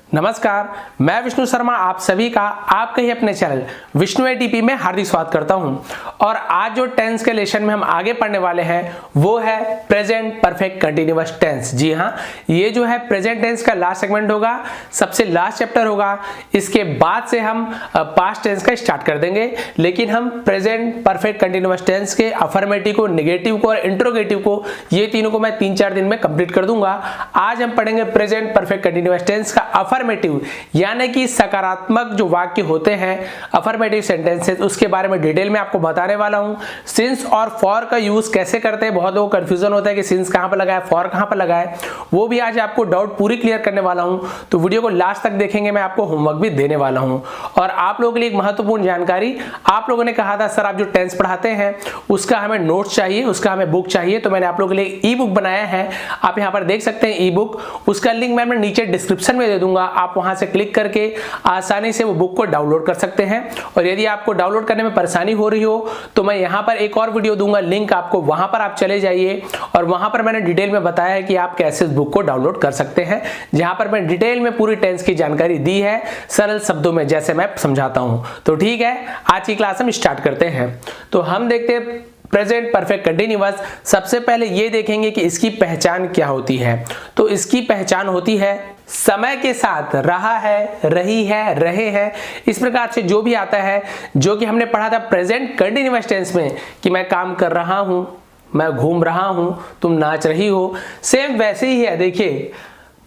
नमस्कार, मैं विष्णु शर्मा आप सभी का आपके ही अपने चैनल विष्णु एटीपी में हार्दिक स्वागत करता हूं। और आज जो टेंस के लेसन में हम आगे पढ़ने वाले हैं वो है प्रेजेंट परफेक्ट कंटिन्यूअस टेंस। जी हां, ये जो है प्रेजेंट टेंस का लास्ट सेगमेंट होगा, सबसे लास्ट चैप्टर होगा। इसके बाद से हम पास्ट टेंस का स्टार्ट कर देंगे, लेकिन हम प्रेजेंट परफेक्ट कंटिन्यूअस टेंस के अफर्मेटिव को, नेगेटिव को और इंट्रोगेटिव को, ये तीनों को मैं 3-4 दिन में कंप्लीट कर दूंगा। आज हम पढ़ेंगे प्रेजेंट परफेक्ट कंटिन्यूअस टेंस का अफर्मेटिव, यानी कि सकारात्मक जो वाक्य होते हैं अफर्मेटिव सेंटेंसेस, उसके बारे में डिटेल में आपको बताने वाला हूं। सिंस और फॉर का यूज कैसे करते हैं, बहुत लोगों को कंफ्यूजन होता है कि सिंस कहां पर लगाए, फॉर कहां पर लगाए, वो भी आज आपको डाउट पूरी क्लियर करने वाला हूं। तो वीडियो को लास्ट तक देखेंगे, मैं आपको होमवर्क भी देने वाला हूं। और आप लोगों के लिए एक महत्वपूर्ण जानकारी, आप लोगों ने कहा था सर आप जो टेंस पढ़ाते हैं उसका हमें नोट्स चाहिए, उसका हमें बुक चाहिए, तो मैंने आप लोगों के लिए ई बुक बनाया है। आप यहां पर देख सकते हैं ई बुक, उसका लिंक मैं नीचे डिस्क्रिप्शन में दे दूंगा। आप वहां से क्लिक करके आसानी से वो बुक को डाउनलोड कर सकते हैं। और यदि आपको डाउनलोड करने में परेशानी हो रही हो तो मैं यहां पर एक और वीडियो दूंगा, लिंक आपको, वहां पर आप चले जाइए और वहां पर मैंने डिटेल में बताया है कि आप कैसे इस बुक को डाउनलोड कर सकते हैं, जहां पर मैं डिटेल में पूरी टेंस की जानकारी दी है सरल शब्दों में, जैसे मैं समझाता हूं। तो ठीक है, आज की क्लास हम स्टार्ट करते हैं। तो हम देखते हैं प्रेजेंट परफेक्ट कंटिन्यूअस। सबसे पहले ये देखेंगे कि इसकी पहचान क्या होती है। तो इसकी पहचान होती है समय के साथ रहा है, रही है, रहे हैं, इस प्रकार से जो भी आता है, जो कि हमने पढ़ा था प्रेजेंट कंटिन्यूअस टेंस में कि मैं काम कर रहा हूं, मैं घूम रहा हूं, तुम नाच रही हो, सेम वैसे ही है। देखिए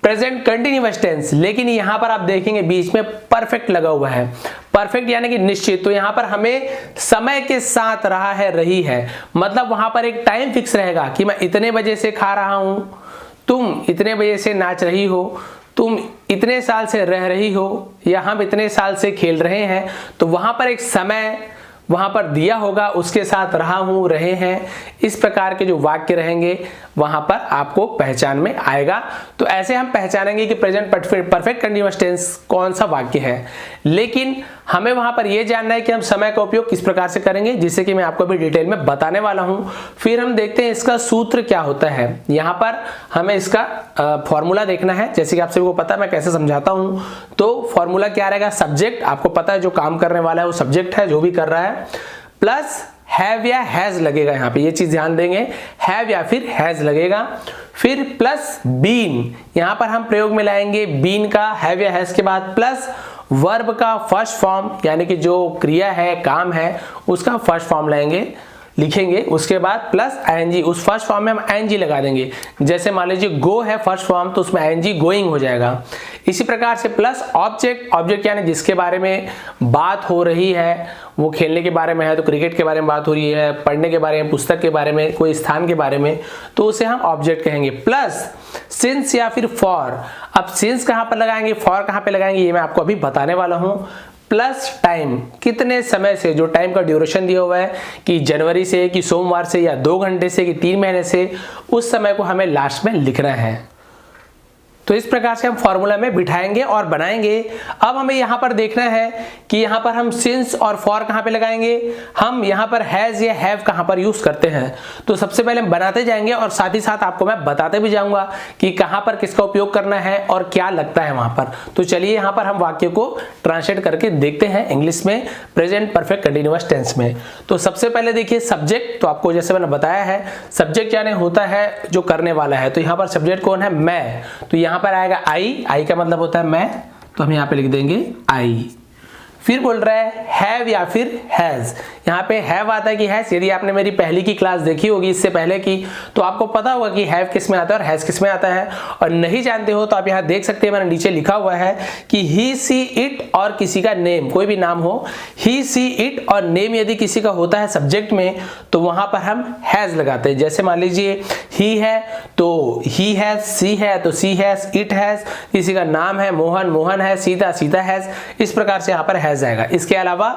प्रेजेंट कंटिन्यूअस टेंस, लेकिन यहां पर आप देखेंगे बीच में परफेक्ट लगा हुआ है। परफेक्ट यानी कि निश्चित, तो यहां पर हमें समय के साथ रहा है, रही है, मतलब वहां पर एक टाइम फिक्स रहेगा कि मैं इतने बजे से खा रहा हूं, तुम इतने बजे से नाच रही हो, तुम इतने साल से रह रही हो, या हम इतने साल से खेल रहे हैं। तो वहां पर एक समय वहां पर दिया होगा, उसके साथ रहा हूं, रहे हैं, इस प्रकार के जो वाक्य रहेंगे वहां पर आपको पहचान में आएगा। तो ऐसे हम पहचानेंगे कि प्रेजेंट परफेक्ट कंटिन्यूअस टेंस कौन सा वाक्य है। लेकिन हमें वहां पर यह जानना है कि हम समय का उपयोग किस प्रकार से करेंगे, जिससे कि मैं आपको भी डिटेल में बताने वाला हूं। फिर हम देखते हैं इसका सूत्र क्या होता है। यहां पर हमें इसका फॉर्मूला देखना है, जैसे कि आप सभी को पता है मैं कैसे समझाता हूं। तो फॉर्मूला क्या रहेगा, सब्जेक्ट, आपको पता है जो काम करने वाला है वो सब्जेक्ट है, जो भी कर रहा है, प्लस हैव या हैज लगेगा। यहां पे ये चीज ध्यान देंगे, हैव या फिर हैज लगेगा। फिर प्लस बीन, यहां पर हम प्रयोग में लाएंगे बीन का, हैव या हैज के बाद, प्लस वर्ब का फर्स्ट फॉर्म, यानी कि जो क्रिया है, काम है, उसका फर्स्ट फॉर्म लाएंगे, लिखेंगे, उसके बाद प्लस आईएनजी, उस फर्स्ट फॉर्म में हम आईएनजी लगा देंगे। जैसे मान लीजिए गो है फर्स्ट फॉर्म, तो उसमें आईएनजी गोइंग हो जाएगा। इसी प्रकार से प्लस ऑब्जेक्ट, ऑब्जेक्ट यानी जिसके बारे में बात हो रही है, वो खेलने के बारे में है तो क्रिकेट के बारे में बात हो रही है, पढ़ने के बारे में, पुस्तक के बारे में, कोई स्थान के बारे में, तो उसे हम ऑब्जेक्ट कहेंगे। प्लस सिंस या फिर फॉर, अब सिंस कहां पर लगाएंगे, फॉर कहां पर लगाएंगे, ये मैं आपको अभी बताने वाला हूं। प्लस टाइम, कितने समय से, जो टाइम का ड्यूरेशन दिया हुआ है कि जनवरी से, कि सोमवार से, या 2 घंटे से, कि 3 महीने से, उस समय को हमें लास्ट में लिखना है। तो इस प्रकार से हम फॉर्मूला में बिठाएंगे और बनाएंगे। अब हमें यहां पर देखना है कि यहां पर हम सिंस और फॉर कहां पे लगाएंगे, हम यहां पर हैज या हैव कहां पर यूज करते हैं। तो सबसे पहले हम बनाते जाएंगे और साथ ही साथ आपको मैं बताते भी जाऊंगा कि कहां पर किसका उपयोग करना है और क्या लगता है वहां पर। तो चलिए यहां पर हम वाक्य को ट्रांसलेट करके देखते हैं इंग्लिश में प्रेजेंट परफेक्ट कंटिन्यूअस टेंस में। तो सबसे पहले देखिए सब्जेक्ट, तो आपको जैसे मैंने बताया है सब्जेक्ट यानी होता है जो करने वाला है। तो यहां पर सब्जेक्ट कौन है, मैं, तो यहां पर आएगा आई, आई का मतलब होता है मैं, तो हम यहां पे लिख देंगे आई। फिर बोल रहा है हैव या फिर हैज, यहाँ पे हैव आता है कि हैज। यदि आपने मेरी पहली की क्लास देखी होगी इससे पहले की, तो आपको पता होगा कि हैव किस में आता है और हैज किस में आता है। और नहीं जानते हो तो आप यहाँ देख सकते हैं, मैंने नीचे लिखा हुआ है कि ही सी इट और किसी का नेम, कोई भी नाम हो, ही सी इट और नेम यदि किसी का होता है सब्जेक्ट में, तो वहां पर हम हैज लगाते हैं। जैसे मान लीजिए ही है तो ही हैज, सी है तो सी हैज, इट हैज, किसी का नाम है मोहन, मोहन है, सीता, सीता हैज, इस प्रकार से यहाँ पर हैज आएगा। इसके अलावा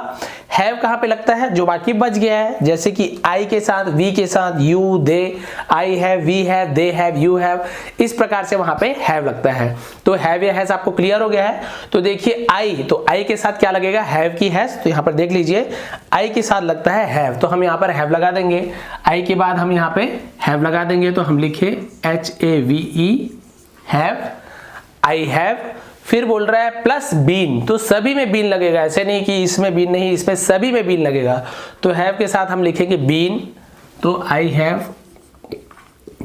हैव कहां पे लगता है, जो बाकी बच गया है, जैसे कि आई के साथ, वी के साथ, you, they, I have, we have, they have, you have, इस प्रकार से वहां पे हैव लगता है। तो हैव या हैज आपको क्लियर हो गया है। तो देखिए आई, तो आई के साथ क्या लगेगा, हैव की हैज, तो यहां पर देख लीजिए आई के साथ लगता है हैव, तो हम यहां पर हैव लगा देंगे। आई के बाद हम यहां पे हैव लगा देंगे, तो हम लिखे HAVE, हैव, आई हैव। फिर बोल रहा है प्लस बीन, तो सभी में बीन लगेगा, ऐसे नहीं कि इसमें बीन नहीं, इसमें सभी में बीन लगेगा। तो हैव के साथ हम लिखेंगे बीन, तो आई हैव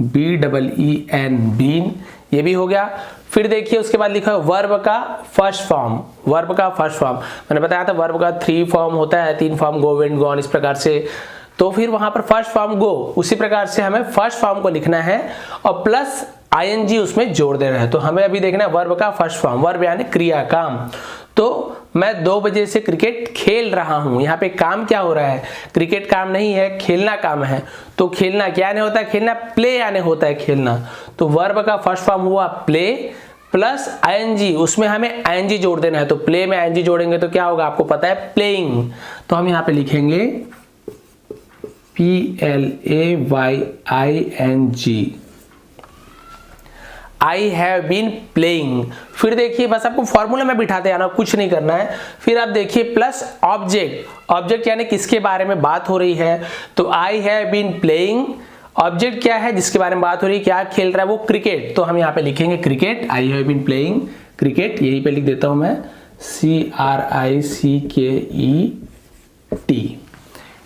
BEEN बीन, ये भी हो गया। फिर देखिए उसके बाद लिखा है वर्ब का फर्स्ट फॉर्म, वर्ब का फर्स्ट फॉर्म मैंने बताया था वर्ब का 3 फॉर्म होता है, 3 फॉर्म, गो, वेंट, गॉन, इस प्रकार से। तो फिर वहां पर फर्स्ट फॉर्म गो, उसी प्रकार से हमें फर्स्ट फॉर्म को लिखना है और प्लस ING उसमें जोड़ देना है। तो हमें अभी देखना है वर्ब का फर्स्ट फॉर्म, वर्ब यानी क्रिया, काम। तो मैं 2 बजे से क्रिकेट खेल रहा हूं, यहाँ पे काम क्या हो रहा है, क्रिकेट काम नहीं है, खेलना काम है। तो खेलना क्या यानी होता है, खेलना, प्ले यानी होता है खेलना। तो वर्ब का फर्स्ट फॉर्म हुआ प्ले प्लस ING, उसमें हमें ING जोड़ देना है। तो प्ले में ING जोड़ेंगे तो क्या होगा, आपको पता है, प्लेइंग। तो हम यहाँ पे लिखेंगे PLAYING, I have been playing. फिर देखिए बस आपको फॉर्मूला में बिठाते आना, कुछ नहीं करना है। फिर आप देखिए प्लस ऑब्जेक्ट, ऑब्जेक्ट यानी किसके बारे में बात हो रही है, तो I have been playing, object क्या है जिसके बारे में बात हो रही है, क्या खेल रहा है वो, क्रिकेट। तो हम यहाँ पे लिखेंगे cricket, I have been playing cricket, यहीं पे लिख देता हूं मैं CRICKET,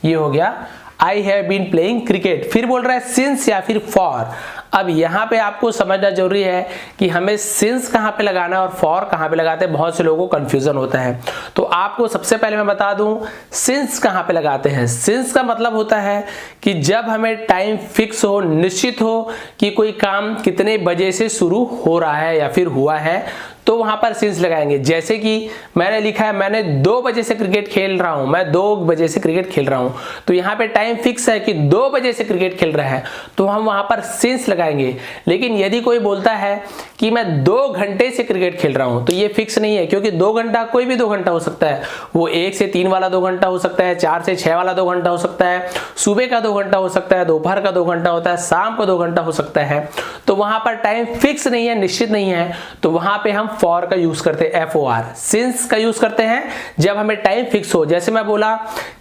ये हो गया I have been playing cricket. फिर बोल रहा है सिंस या फिर फॉर। अब यहाँ पे आपको समझना जरूरी है कि हमें सिंस कहाँ पे लगाना है और फॉर कहाँ पे लगाते हैं, बहुत से लोगों को कंफ्यूजन होता है। तो आपको सबसे पहले मैं बता दूं सिंस कहाँ पे लगाते हैं। सिंस का मतलब होता है कि जब हमें टाइम फिक्स हो, निश्चित हो कि कोई काम कितने बजे से शुरू हो रहा है या फिर हुआ है, तो वहां पर सिंस लगाएंगे। जैसे कि मैंने लिखा है मैंने 2 बजे से क्रिकेट खेल रहा हूं, मैं 2 बजे से क्रिकेट खेल रहा हूं, तो यहाँ पे टाइम फिक्स है कि 2 बजे से क्रिकेट खेल रहा है, तो हम वहां पर सिंस लगाएंगे। लेकिन यदि कोई बोलता है कि मैं 2 घंटे से क्रिकेट खेल रहा हूं, तो ये फिक्स नहीं है, क्योंकि 2 घंटा कोई भी 2 घंटा हो सकता है। वो 1 से 3 वाला 2 घंटा हो सकता है, 4 से 6 वाला 2 घंटा हो सकता है, सुबह का 2 घंटा हो सकता है, दोपहर का 2 घंटा होता है, शाम को 2 घंटा हो सकता है। तो वहां पर टाइम फिक्स नहीं है, निश्चित नहीं है, तो वहां पे हम फॉर का यूज करते हैं, FOR, सिंस का यूज करते हैं जब हमें टाइम फिक्स हो। जैसे मैं बोला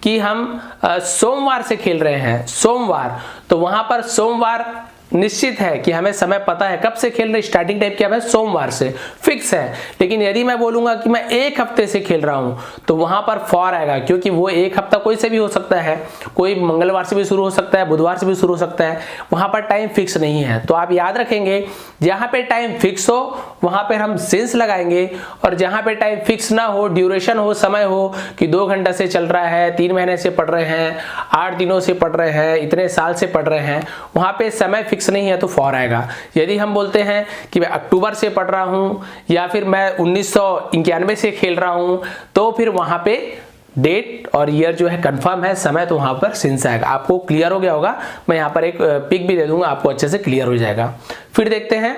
कि हम सोमवार से खेल रहे हैं, सोमवार, तो वहां पर सोमवार निश्चित है कि हमें समय पता है कब से खेल रहे, स्टार्टिंग टाइम क्या है, सोमवार से फिक्स है। लेकिन यदि मैं बोलूंगा कि मैं 1 हफ्ते से खेल रहा हूं, तो वहां पर फॉर आएगा, क्योंकि वो 1 हफ्ता कोई से भी हो सकता है, कोई मंगलवार से भी शुरू हो सकता है, बुधवार से भी शुरू हो सकता है, वहां पर टाइम फिक्स नहीं है। तो आप याद रखेंगे जहां पे टाइम फिक्स हो वहां पर हम सिंस लगाएंगे, और जहां पे टाइम फिक्स ना हो, ड्यूरेशन हो, समय हो कि 2 घंटा से चल रहा है, 3 महीने से पढ़ रहे हैं, 8 दिनों से पढ़ रहे हैं, इतने साल से पढ़ रहे हैं, वहां पे समय फिक्स नहीं है, तो फॉर आएगा। यदि हम बोलते हैं कि मैं अक्टूबर से पढ़ रहा हूं या फिर मैं 1991 से खेल रहा हूं, तो फिर वहां पे डेट और ईयर जो है कंफर्म है, समय, तो वहां पर सिंस आएगा। आपको क्लियर हो गया होगा, मैं यहां पर एक पिक भी दे दूंगा, आपको अच्छे से क्लियर हो जाएगा। फिर देखते हैं,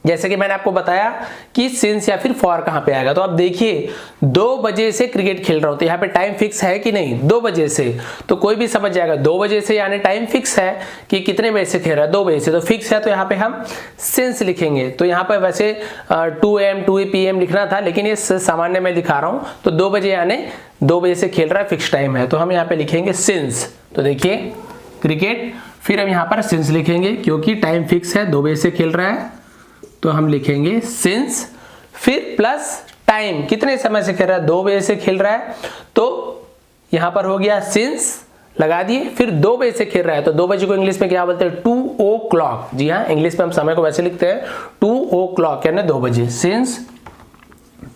जैसे कि मैंने आपको बताया कि सिंस या फिर फॉर कहां पे आएगा। तो आप देखिए 2 बजे से क्रिकेट खेल रहा हूं, तो यहाँ पे टाइम फिक्स है कि नहीं, 2 बजे से, तो कोई भी समझ जाएगा 2 बजे से यानी टाइम फिक्स है कि कितने बजे से खेल रहा है, 2 बजे से, तो फिक्स है, तो यहाँ पे हम सिंस लिखेंगे। तो यहाँ पे वैसे 2 AM 2 PM लिखना था, लेकिन ये सामान्य में दिखा रहा हूं, तो 2 बजे यानी 2 बजे से खेल रहा है, फिक्स टाइम है, तो हम यहाँ पे लिखेंगे सिंस। तो देखिए क्रिकेट, फिर हम यहाँ पर सिंस लिखेंगे क्योंकि टाइम फिक्स है, 2 बजे से खेल रहा है, तो हम लिखेंगे सिंस, फिर प्लस टाइम, कितने समय से खेल रहा है, 2 बजे से खेल रहा है, तो यहां पर हो गया सिंस लगा दिए। फिर 2 बजे से खेल रहा है, तो 2 बजे को इंग्लिश में क्या बोलते हैं, 2 o'clock। जी हाँ, इंग्लिश में हम समय को वैसे लिखते हैं 2 o'clock यानी 2 बजे, सिंस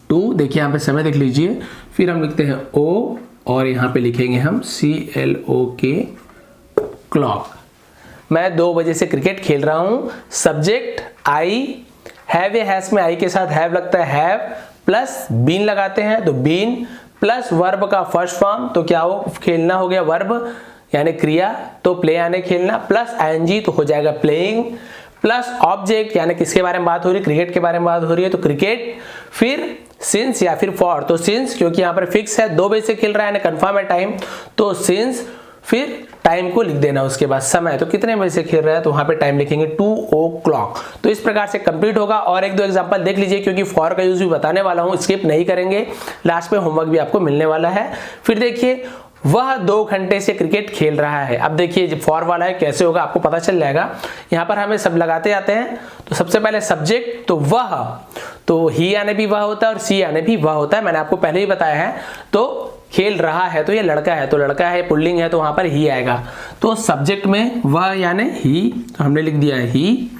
2, देखिए यहाँ पे समय देख लीजिए, फिर हम लिखते हैं O और यहाँ पे लिखेंगे हम CLOK, क्लॉक। मैं 2 बजे से क्रिकेट खेल रहा हूं, सब्जेक्ट आई, हैव या हैज में आई के साथ हैव लगता है, हैव प्लस बीन लगाते हैं, तो बीन प्लस वर्ब का फर्स्ट फॉर्म, तो क्या हो, खेलना हो गया वर्ब यानी क्रिया, तो प्ले यानी खेलना, प्लस ING तो हो जाएगा प्लेइंग, प्लस ऑब्जेक्ट यानी किसके बारे में बात हो रही है, क्रिकेट के बारे में बात हो रही है, तो क्रिकेट, फिर सिंस या फिर फॉर, तो सिंस क्योंकि यहाँ पर फिक्स है, 2 बजे से खेल रहा है, कंफर्म है टाइम, तो सिंस, फिर टाइम को लिख देना, उसके बाद समय, तो कितने बजे से खेल रहा है, तो वहां पे टाइम लिखेंगे 2 o'clock। तो इस प्रकार से कंप्लीट होगा। और 1-2 एग्जांपल देख लीजिए, क्योंकि फॉर का यूज भी बताने वाला हूं, स्किप नहीं करेंगे, लास्ट में होमवर्क भी आपको मिलने वाला है। फिर देखिए वह 2 घंटे से क्रिकेट खेल रहा है। अब देखिए फॉर वाला है, कैसे होगा आपको पता चल जाएगा। यहाँ पर हमें सब लगाते जाते हैं, तो सबसे पहले सब्जेक्ट, तो वह, तो ही यानी भी वह होता है और सी यानी भी वह होता है, मैंने आपको पहले ही बताया है। तो खेल रहा है तो ये लड़का है, तो लड़का है पुल्लिंग है तो वहां पर ही आएगा। तो सब्जेक्ट में वह यानी ही, तो हमने लिख दिया है ही।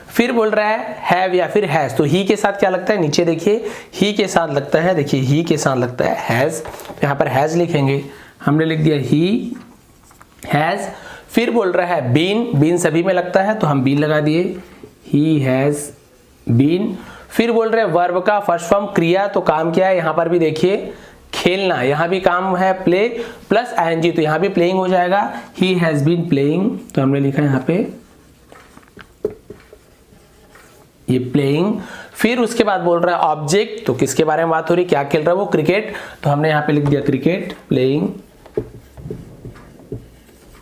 फिर बोल रहा है हैव या फिर हैज, तो ही के साथ क्या लगता है, नीचे देखिए ही के साथ लगता है, देखिए ही के साथ लगता है हैज, यहाँ पर हैज लिखेंगे, हमने लिख दिया ही हैज। फिर बोल रहा है बीन, बीन सभी में लगता है तो हम बीन लगा दिए, ही हैज बीन। फिर बोल रहे हैं वर्ब का फर्स्ट फॉर्म क्रिया, तो काम क्या है, यहाँ पर भी देखिए खेलना, यहाँ भी काम है प्ले प्लस आईएनजी, तो यहाँ भी प्लेइंग हो जाएगा, ही हैज बीन प्लेइंग, तो हमने लिखा है यहाँ पे ये प्लेइंग। फिर उसके बाद बोल रहा है ऑब्जेक्ट, तो किसके बारे में बात हो रही, क्या खेल रहा है वो, क्रिकेट, तो हमने यहाँ पे लिख दिया क्रिकेट प्लेइंग,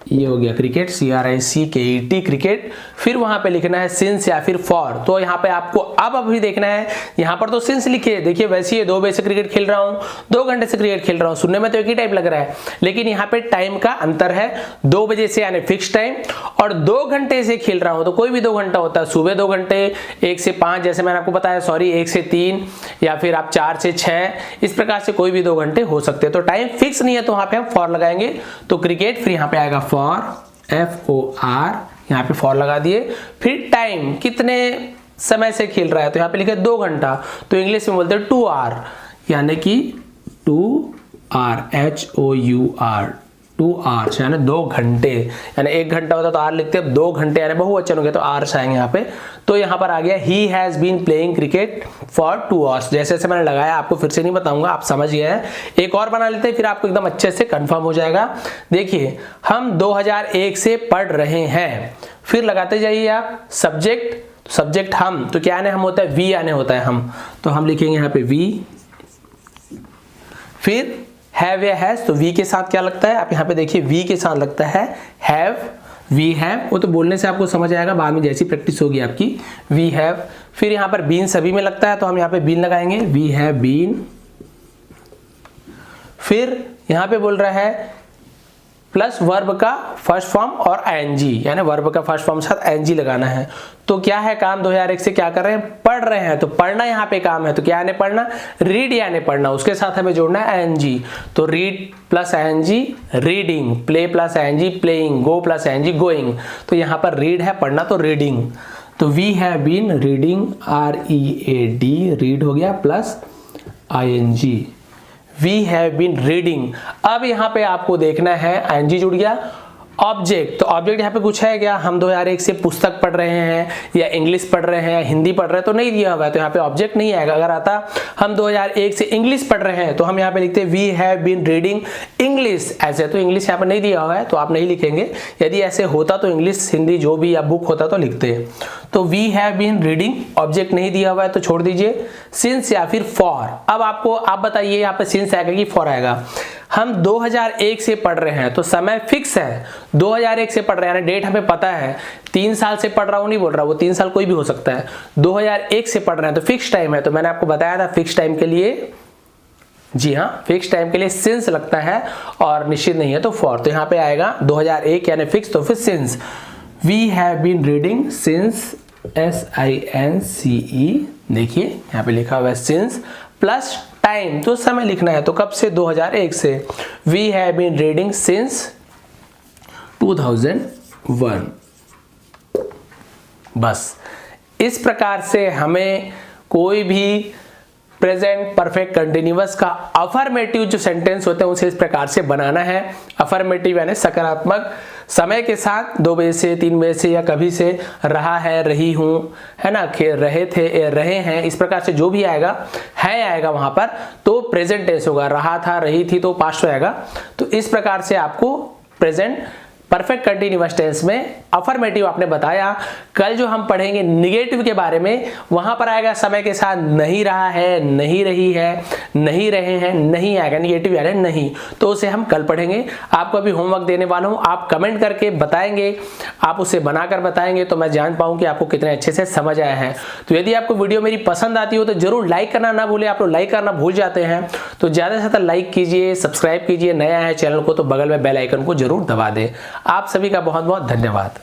ये हो गया क्रिकेट, CRICKET क्रिकेट। फिर वहां पे लिखना है सिंस या फिर फॉर, तो यहाँ पे आपको अब अभी देखना है, यहाँ पर तो सिंस लिखे, देखिए वैसे ही 2 बजे से क्रिकेट खेल रहा हूँ, 2 घंटे से क्रिकेट खेल रहा हूँ, सुनने में तो एक ही टाइप लग रहा है, लेकिन यहाँ पे टाइम का अंतर है, 2 बजे से यानी फिक्स टाइम, और 2 घंटे से खेल रहा हूँ तो कोई भी 2 घंटा होता है, सुबह 2 घंटे, 1 से 5 जैसे मैंने आपको बताया, सॉरी 1 से 3, या फिर आप 4 से 6, इस प्रकार से कोई भी 2 घंटे हो सकते हैं। तो टाइम फिक्स नहीं है तो वहां पे हम फॉर लगाएंगे, तो क्रिकेट, फिर यहाँ पे आएगा फॉर FOR, यहाँ पे फॉर लगा दिए। फिर टाइम कितने समय से खेल रहा है, तो यहाँ पे लिखे 2 घंटा, तो इंग्लिश में बोलते हैं 2 आवर, यानी कि 2 आवर HOUR 2 आवर्स यानी 2 घंटे, यानी 1 घंटा होता तो आर लिखते हैं, 2 घंटे यानी बहुवचन हो गया तो आवर्स आएंगे यहाँ पे। तो यहाँ पर आ गया he has been playing cricket for 2 hours, जैसे जैसे मैंने लगाया आपको फिर से नहीं बताऊंगा, आप समझ गए हैं। एक और बना लेते हैं फिर आपको एकदम अच्छे से कंफर्म हो जाएगा। देखिए हम 2001 से पढ़ रहे हैं, फिर लगाते जाइए आप सब्जेक्ट, सब्जेक्ट हम, तो क्या आने हम होता है, वी आने होता है हम, तो हम लिखेंगे यहाँ पे वी। फिर हैव या हैज, तो वी के साथ क्या लगता है, आप यहाँ पे देखिए वी के साथ लगता है हैव, वी हैव, वो तो बोलने से आपको समझ आएगा, बाद में जैसी प्रैक्टिस होगी आपकी, वी हैव। फिर यहाँ पर बीन सभी में लगता है तो हम यहाँ पे बीन लगाएंगे, वी हैव बीन। फिर यहाँ पे बोल रहा है प्लस वर्ब का फर्स्ट फॉर्म और आईएनजी, यानी वर्ब का फर्स्ट फॉर्म के साथ आईएनजी लगाना है। तो क्या है काम, 2001 से क्या कर रहे हैं, पढ़ रहे हैं, तो पढ़ना यहाँ पे काम है, तो क्या यानी पढ़ना, रीड यानी पढ़ना, उसके साथ हमें जोड़ना है आईएनजी, तो read plus ING reading, play plus ING playing, go plus ING going, तो यहाँ पर रीड है पढ़ना तो रीडिंग, तो we have been reading READ, read हो गया plus ING, we have been reading. अब यहाँ पे आपको देखना है आईएनजी जुड़ गया, ऑब्जेक्ट, तो ऑब्जेक्ट यहाँ पे कुछ है क्या, हम 2001 से पुस्तक पढ़ रहे हैं या इंग्लिश पढ़ रहे हैं, हिंदी पढ़ रहे हैं, तो नहीं दिया हुआ है तो यहाँ पे ऑब्जेक्ट नहीं आएगा। अगर आता हम 2001 से इंग्लिश पढ़ रहे हैं तो हम यहाँ पे लिखते हैं we have been reading English, ऐसे तो इंग्लिश यहाँ पे नहीं दिया हुआ है तो आप नहीं लिखेंगे, यदि ऐसे होता तो इंग्लिश हिंदी जो भी या बुक होता तो लिखते हैं। तो we have been reading, object नहीं दिया हुआ है तो छोड़ दीजिए, सिंस या फिर फॉर। अब आपको आप बताइए यहाँ पे सिंस आएगा कि फॉर आएगा, हम 2001 से पढ़ रहे हैं तो समय फिक्स है, 2001 से पढ़ रहे हैं, डेट हमें पता है, 3 साल से पढ़ रहा हूं नहीं बोल रहा, वो 3 साल कोई भी हो सकता है, 2001 से पढ़ रहे हैं तो फिक्स टाइम है, तो मैंने आपको बताया था फिक्स टाइम के लिए, जी हाँ फिक्स टाइम के लिए सिंस लगता है और निश्चित नहीं है तो फॉर, तो यहाँ पे आएगा 2001 यानी फिक्स, तो फिर since, we have been reading since SINCE, देखिए यहाँ पे लिखा हुआ है सिंस प्लस टाइम, तो समय लिखना है, तो कब से, 2001 से, we have been reading since 2001। बस इस प्रकार से हमें कोई भी प्रेजेंट परफेक्ट कंटिन्यूअस का अफर्मेटिव जो सेंटेंस होते हैं उसे इस प्रकार से बनाना है। अफर्मेटिव यानी सकारात्मक, समय के साथ 2 बजे से 3 बजे से या कभी से, रहा है, रही हूँ, है ना, रहे थे, रहे हैं, इस प्रकार से जो भी आएगा है आएगा वहां पर तो प्रेजेंट टेंस होगा, रहा था रही थी तो पास्ट आएगा। तो इस प्रकार से आपको प्रेजेंट परफेक्ट कंटिन्यूअस टेंस में अफर्मेटिव आपने बताया। कल जो हम पढ़ेंगे निगेटिव के बारे में, वहां पर आएगा समय के साथ नहीं रहा है, नहीं रही है, नहीं रहे हैं, नहीं आएगा निगेटिव यानी नहीं, तो उसे हम कल पढ़ेंगे। आपको अभी होमवर्क देने वाला हूं, आप कमेंट करके बताएंगे, आप उसे बनाकर बताएंगे तो मैं जान पाऊं कि आपको कितने अच्छे से समझ आया है। तो यदि आपको वीडियो मेरी पसंद आती हो तो जरूर लाइक करना ना भूले, आप लोग लाइक करना भूल जाते हैं तो ज्यादा से ज्यादा लाइक कीजिए, सब्सक्राइब कीजिए, नया है चैनल को तो बगल में बेल आइकन को जरूर दबा दे। आप सभी का बहुत बहुत धन्यवाद।